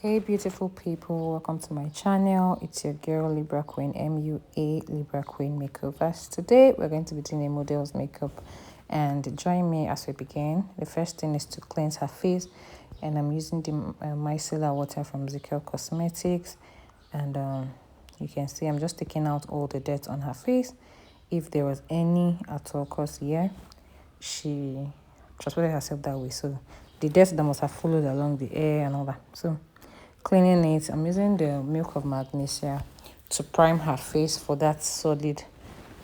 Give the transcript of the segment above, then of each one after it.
Hey beautiful people, welcome to my channel. It's your girl Libra Queen MUA Libra Queen Makeovers. Today we're going to be doing a model's makeup, and join me as we begin. The first thing is to cleanse her face, and I'm using the micellar water from Zekiel Cosmetics, and you can see I'm just taking out all the dirt on her face if there was any at all, because here she transported herself that way, so the dirt that must have followed along the air and all that. So cleaning it, I'm using the milk of magnesia to prime her face for that solid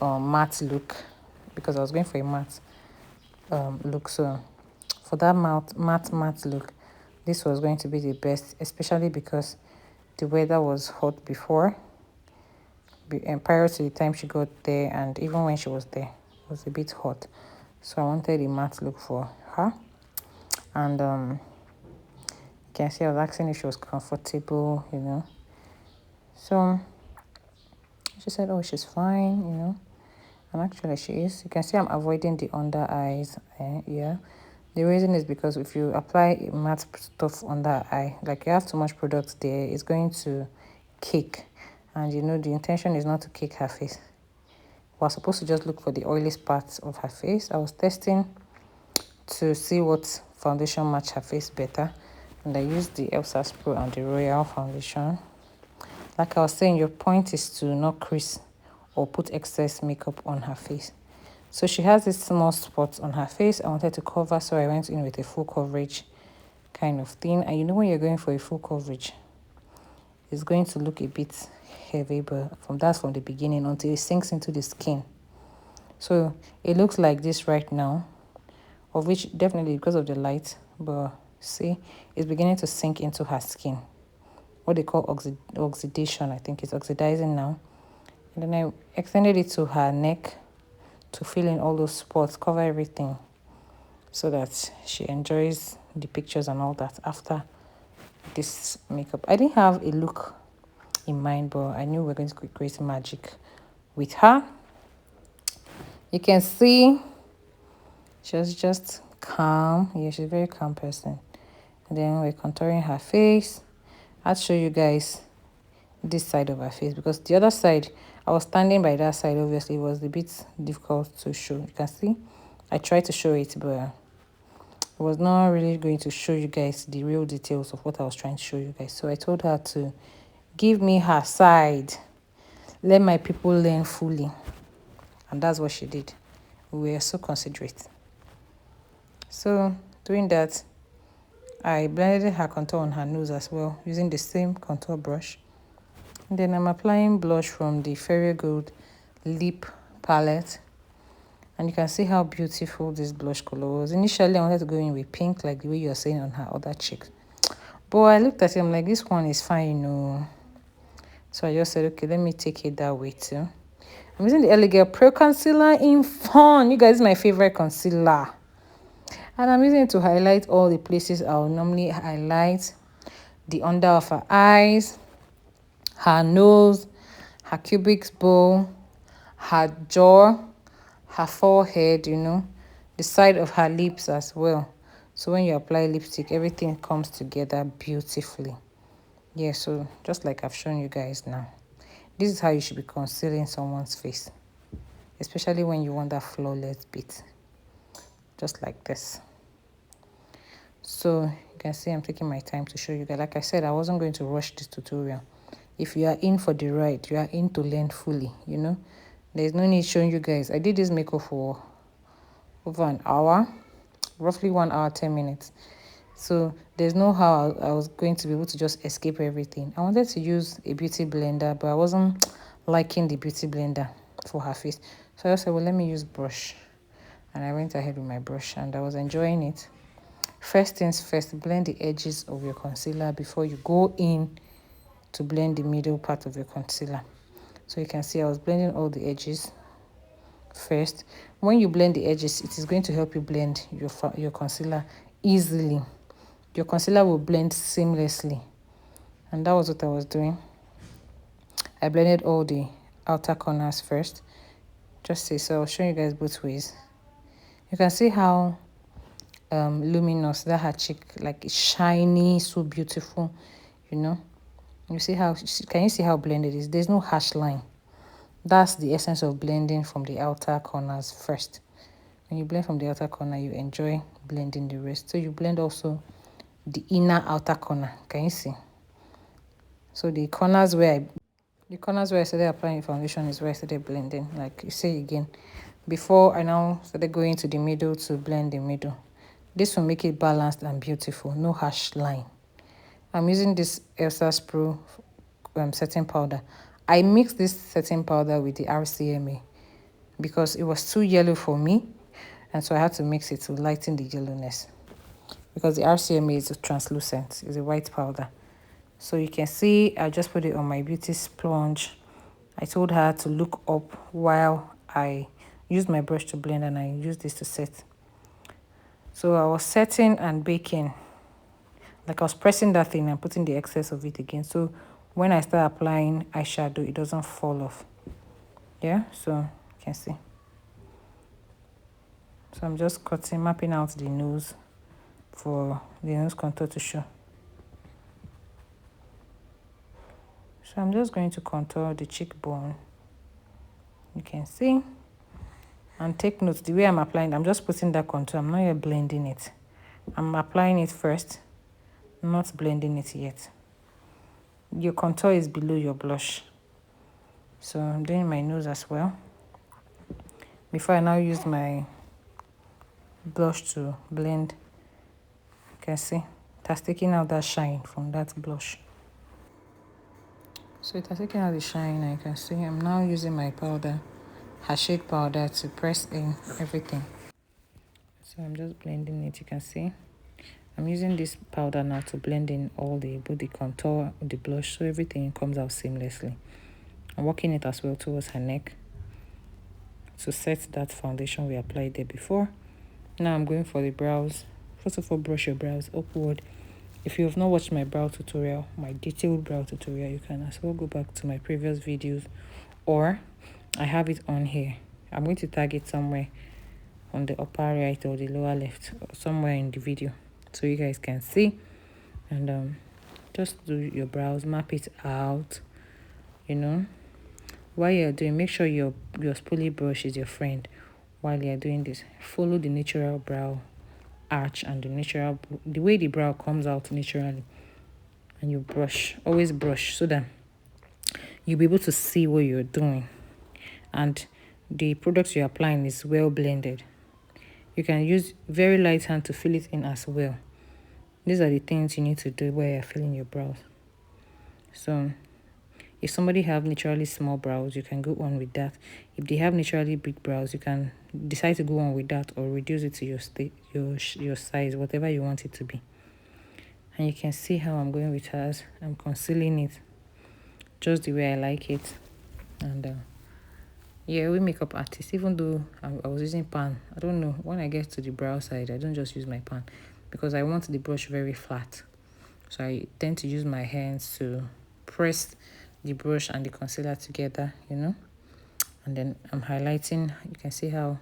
matte look, because I was going for a matte look. So for that matte look, this was going to be the best, especially because the weather was hot before, and prior to the time she got there, and even when she was there, it was a bit hot. So I wanted a matte look for her, and you can see I was asking if she was comfortable, So she said, oh, she's fine, and actually she is. You can see I'm avoiding the under eyes. Yeah, the reason is because if you apply matte stuff under eye, like you have too much product there, it's going to cake, and the intention is not to cake her face. We're supposed to just look for the oiliest parts of her face. I was testing to see what foundation match her face better, and I used the Elsa Pro and the Royal foundation. Like I was saying, your point is to not crease or put excess makeup on her face. So she has this small spot on her face I wanted to cover, so I went in with a full coverage kind of thing. And when you're going for a full coverage, it's going to look a bit heavy, but that's from the beginning until it sinks into the skin. So it looks like this right now, of which definitely because of the light, but see, it's beginning to sink into her skin. What they call oxidation. I think it's oxidizing now. And then I extended it to her neck to fill in all those spots, cover everything, so that she enjoys the pictures and all that after this makeup. I didn't have a look in mind, but I knew we were going to create magic with her. You can see she was just calm. Yeah, she's a very calm person. And then we're contouring her face. I'll show you guys this side of her face, because the other side, I was standing by that side, obviously it was a bit difficult to show. You can see I tried to show it, but I was not really going to show you guys the real details of what I was trying to show you guys. So I told her to give me her side, let my people learn fully, and that's what she did. We were so considerate. So doing that, I blended her contour on her nose as well, using the same contour brush. And then I'm applying blush from the Fairy Gold Lip Palette. And you can see how beautiful this blush color was. Initially, I wanted to go in with pink, like the way you're saying on her other cheek. But I looked at it, I'm like, this one is fine, So I just said, okay, let me take it that way too. I'm using the Elegant Pro Concealer in Fawn. You guys, is my favorite concealer. And I'm using it to highlight all the places I would normally highlight. The under of her eyes, her nose, her cubic bow, her jaw, her forehead, the side of her lips as well. So when you apply lipstick, everything comes together beautifully. Yeah, so just like I've shown you guys now. This is how you should be concealing someone's face, especially when you want that flawless bit. Just like this. So you can see I'm taking my time to show you guys. Like I said, I wasn't going to rush this tutorial. If you are in for the ride, you are in to learn fully, There's no need showing you guys. I did this makeup for over an hour, roughly 1 hour, 10 minutes. So there's no how I was going to be able to just escape everything. I wanted to use a beauty blender, but I wasn't liking the beauty blender for her face. So I said, well, let me use brush. And I went ahead with my brush, and I was enjoying it. First things first, blend the edges of your concealer before you go in to blend the middle part of your concealer. So you can see I was blending all the edges first. When you blend the edges, it is going to help you blend your concealer easily. Your concealer will blend seamlessly, and that was what I was doing. I blended all the outer corners first. Just see, so I'll show you guys both ways. You can see how luminous that her cheek, like it's shiny, so beautiful. you know. You see how, can you see how blended it is? There's no harsh line. That's the essence of blending from the outer corners first. When you blend from the outer corner, you enjoy blending the rest. So you blend also the inner outer corner. Can you see? So the corners where I started applying foundation is where I started blending. Like you say again, before I now started going to the middle to blend the middle. This will make it balanced and beautiful. No harsh line. I'm using this Elsa Pro setting powder. I mixed this setting powder with the RCMA because it was too yellow for me, and so I had to mix it to lighten the yellowness, because the RCMA is translucent, it's a white powder. So you can see I just put it on my beauty sponge. I told her to look up while I used my brush to blend, and I used this to set. So I was setting and baking, like I was pressing that thing and putting the excess of it again, so when I start applying eyeshadow it doesn't fall off. Yeah, so you can see. So I'm just mapping out the nose for the nose contour to show. So I'm just going to contour the cheekbone. You can see. And take note, the way I'm applying, I'm just putting that contour. I'm not yet blending it. I'm applying it first, not blending it yet. Your contour is below your blush. So I'm doing my nose as well. Before I now use my blush to blend, you can see it has taken out that shine from that blush. So it has taken out the shine, and you can see I'm now using my powder, her shade powder, to press in everything. So I'm just blending it. You can see I'm using this powder now to blend in all both the contour, the blush, so everything comes out seamlessly. I'm working it as well towards her neck to set that foundation we applied there before. Now I'm going for the brows. First of all, brush your brows upward. If you have not watched my brow tutorial, my detailed brow tutorial, you can as well go back to my previous videos, or I have it on here. I'm going to tag it somewhere on the upper right or the lower left, or somewhere in the video, so you guys can see. And just do your brows, map it out, you know. While you're doing, make sure your spoolie brush is your friend. While you're doing this, follow the natural brow arch and the way the brow comes out naturally, and you brush, always brush, so that you'll be able to see what you're doing, and the product you're applying is well blended. You can use very light hand to fill it in as well. These are the things you need to do while you're filling your brows. So if somebody have naturally small brows, you can go on with that. If they have naturally big brows, you can decide to go on with that, or reduce it to your size, whatever you want it to be. And you can see how I'm going with hers. I'm concealing it just the way I like it. And yeah, we makeup artists, even though I was using pan, I don't know, when I get to the brow side, I don't just use my pan, because I want the brush very flat. So I tend to use my hands to press the brush and the concealer together, you know. And then I'm highlighting. You can see how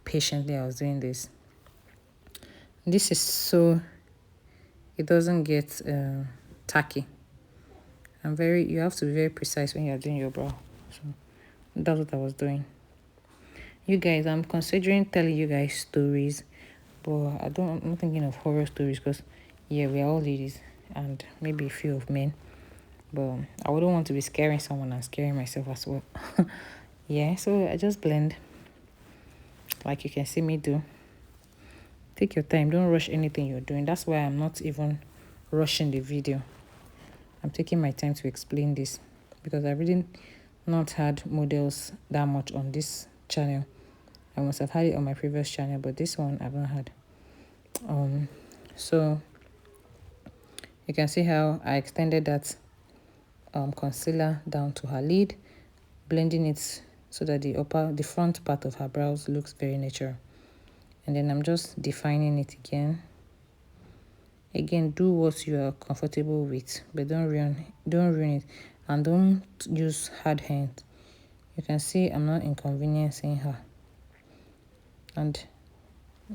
patiently I was doing this. This is so it doesn't get tacky. You have to be very precise when you're doing your brow. So that's what I was doing. You guys, I'm considering telling you guys stories, but I'm not thinking of horror stories, because yeah, we are all ladies and maybe a few of men. But I wouldn't want to be scaring someone and scaring myself as well. Yeah, so I just blend like you can see me do. Take your time, don't rush anything you're doing. That's why I'm not even rushing the video. I'm taking my time to explain this, because I've really not had models that much on this channel. I must have had it on my previous channel, but this one I've not had. So you can see how I extended that concealer down to her lid, blending it so that the front part of her brows looks very natural. And then I'm just defining it again. Do what you are comfortable with, but don't ruin it, and don't use hard hands. You can see I'm not inconveniencing her. And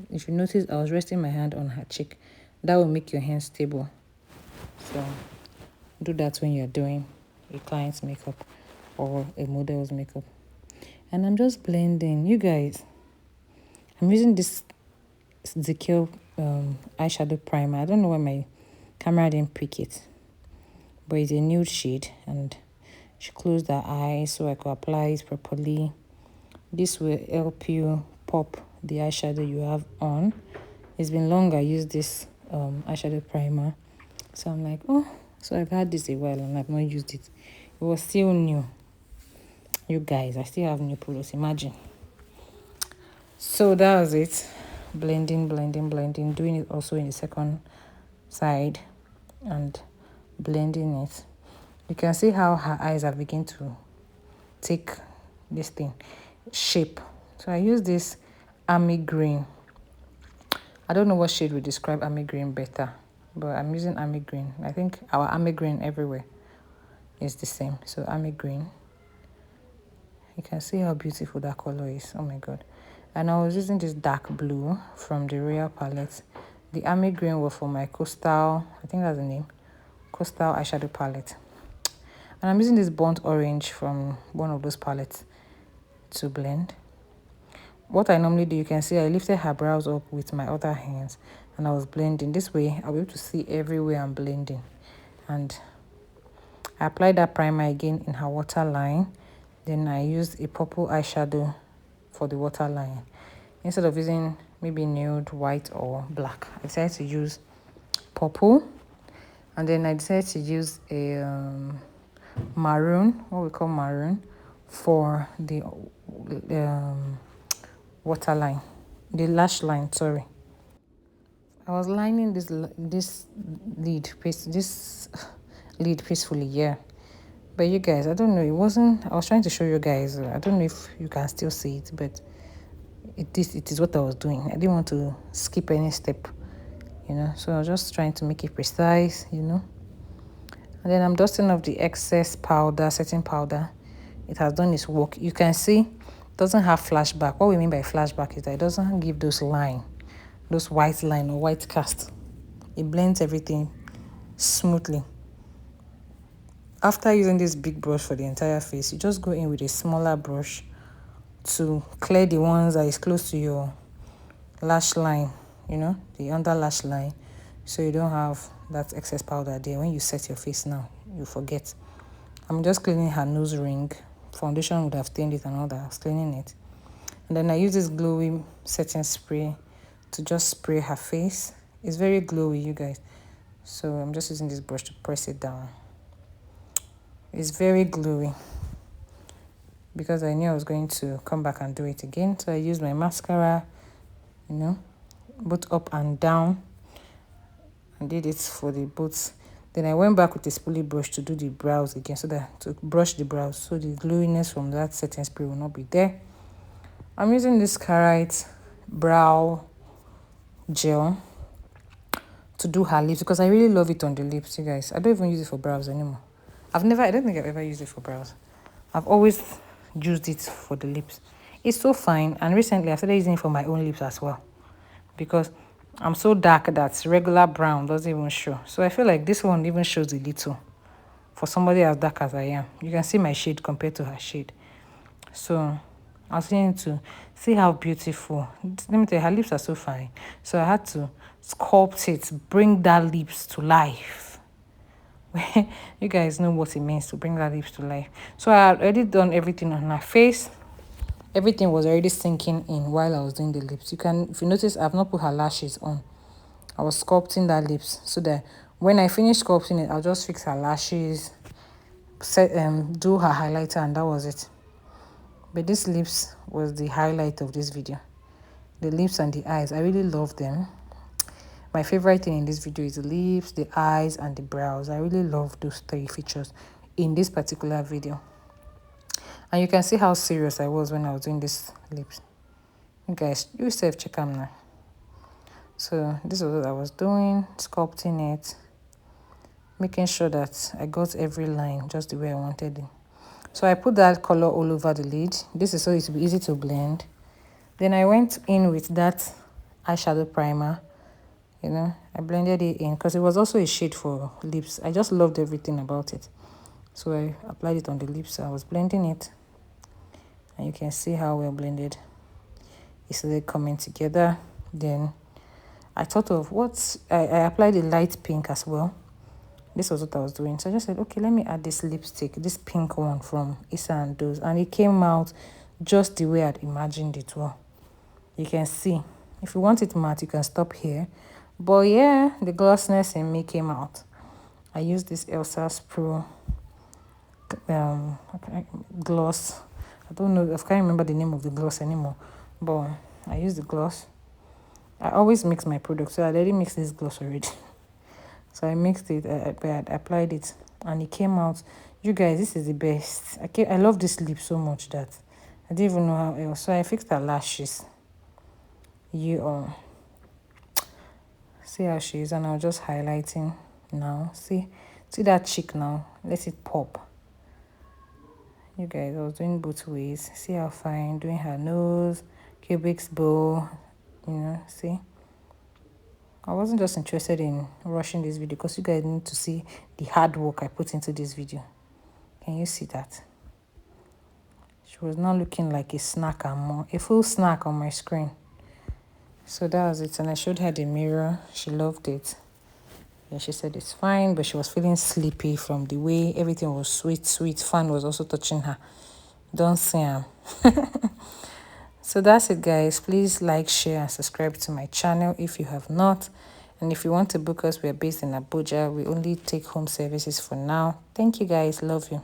if you notice, I was resting my hand on her cheek. That will make your hand stable. So do that when you're doing a client's makeup or a model's makeup. And I'm just blending. You guys, I'm using this Zikil eyeshadow primer. I don't know why my camera didn't pick it, but it's a nude shade, and she closed her eyes so I could apply it properly. This will help you pop the eyeshadow you have on. It's been long I used this eyeshadow primer, so I'm like, oh, so I've had this a while and I've not used it. It was still new. You guys, I still have new products, imagine. So that was it. Blending, doing it also in the second side and blending it. You can see how her eyes are beginning to take this thing shape. So I use this army green. I don't know what shade would describe army green better, but I'm using army green. I think our army green everywhere is the same. So army green. You can see how beautiful that color is. Oh my god. And I was using this dark blue from the Royal palette. The army green was for my coastal, I think that's the name, coastal eyeshadow palette. And I'm using this burnt orange from one of those palettes to blend. What I normally do, you can see I lifted her brows up with my other hands and I was blending. This way I'll be able to see everywhere I'm blending. And I applied that primer again in her waterline. Then I used a purple eyeshadow for the waterline. Instead of using maybe nude, white or black, I decided to use purple. And then I decided to use a maroon, what we call maroon, for the waterline, the lash line, sorry. I was lining this lid peacefully, yeah. But you guys, I don't know, I was trying to show you guys, I don't know if you can still see it, but it is what I was doing. I didn't want to skip any step, you know, so I was just trying to make it precise, you know. And then I'm dusting off the excess powder, setting powder. It has done its work. You can see it doesn't have flashback. What we mean by flashback is that it doesn't give those white line or white cast. It blends everything smoothly. After using this big brush for the entire face, you just go in with a smaller brush to clear the ones that is close to your lash line, you know, the under lash line, so you don't have that excess powder there. When you set your face now, you forget. I'm just cleaning her nose ring. Foundation would have stained it and all that. I was cleaning it. And then I use this glowy setting spray to just spray her face. It's very glowy, you guys. So I'm just using this brush to press it down. It's very glowy because I knew I was going to come back and do it again. So I used my mascara, you know, both up and down, and did it for the both. Then I went back with a spoolie brush to do the brows again, so that to brush the brows, so the glowiness from that setting spray will not be there. I'm using this Carite brow gel to do her lips because I really love it on the lips, you guys. I don't even use it for brows anymore. I don't think I've ever used it for brows. I've always used it for the lips. It's so fine, and recently I started using it for my own lips as well because I'm so dark that regular brown doesn't even show. So I feel like this one even shows a little for somebody as dark as I am. You can see my shade compared to her shade. So I was trying to see how beautiful. Let me tell you, her lips are so fine. So I had to sculpt it, bring that lips to life. You guys know what it means to bring that lips to life. So I had already done everything on her face. Everything was already sinking in while I was doing the lips. If you notice, I've not put her lashes on. I was sculpting that lips so that when I finish sculpting it, I'll just fix her lashes, do her highlighter, and that was it. But this lips was the highlight of this video. The lips and the eyes, I really love them. My favorite thing in this video is the lips, the eyes, and the brows. I really love those three features in this particular video. And you can see how serious I was when I was doing this lips. You guys, you self check them now. So this was what I was doing, sculpting it, making sure that I got every line just the way I wanted it. So I put that color all over the lid. This is so it will be easy to blend. Then I went in with that eyeshadow primer, You know, I blended it in because it was also a shade for lips. I just loved everything about it. So I applied it on the lips. I was blending it, and you can see how well blended it started coming together. Then I thought of I applied a light pink as well. This was what I was doing. So I just said, okay, let me add this lipstick, this pink one from Issa and Do's. And it came out just the way I'd imagined it will. You can see. If you want it matte, you can stop here. But yeah, the glossiness in me came out. I used this Elsa's Pro gloss. I don't know, I can't remember the name of the gloss anymore. But I used the gloss. I always mix my products, so I already mixed this gloss already. So I mixed it, I applied it, and it came out. You guys, this is the best. I love this lip so much that I didn't even know how else. So I fixed her lashes. See how she is, and I'm just highlighting now. See that cheek now. Let it pop. You guys, I was doing both ways. See how fine, doing her nose, cubic's bow. You know, see. I wasn't just interested in rushing this video because you guys need to see the hard work I put into this video. Can you see that? She was not looking like a snack and more, a full snack on my screen. So that was it, and I showed her the mirror. She loved it. Yeah, she said it's fine, but she was feeling sleepy from the way everything was sweet. Fan was also touching her. Don't see him. So that's it, guys. Please like, share, and subscribe to my channel if you have not. And if you want to book us, we are based in Abuja. We only take home services for now. Thank you, guys. Love you.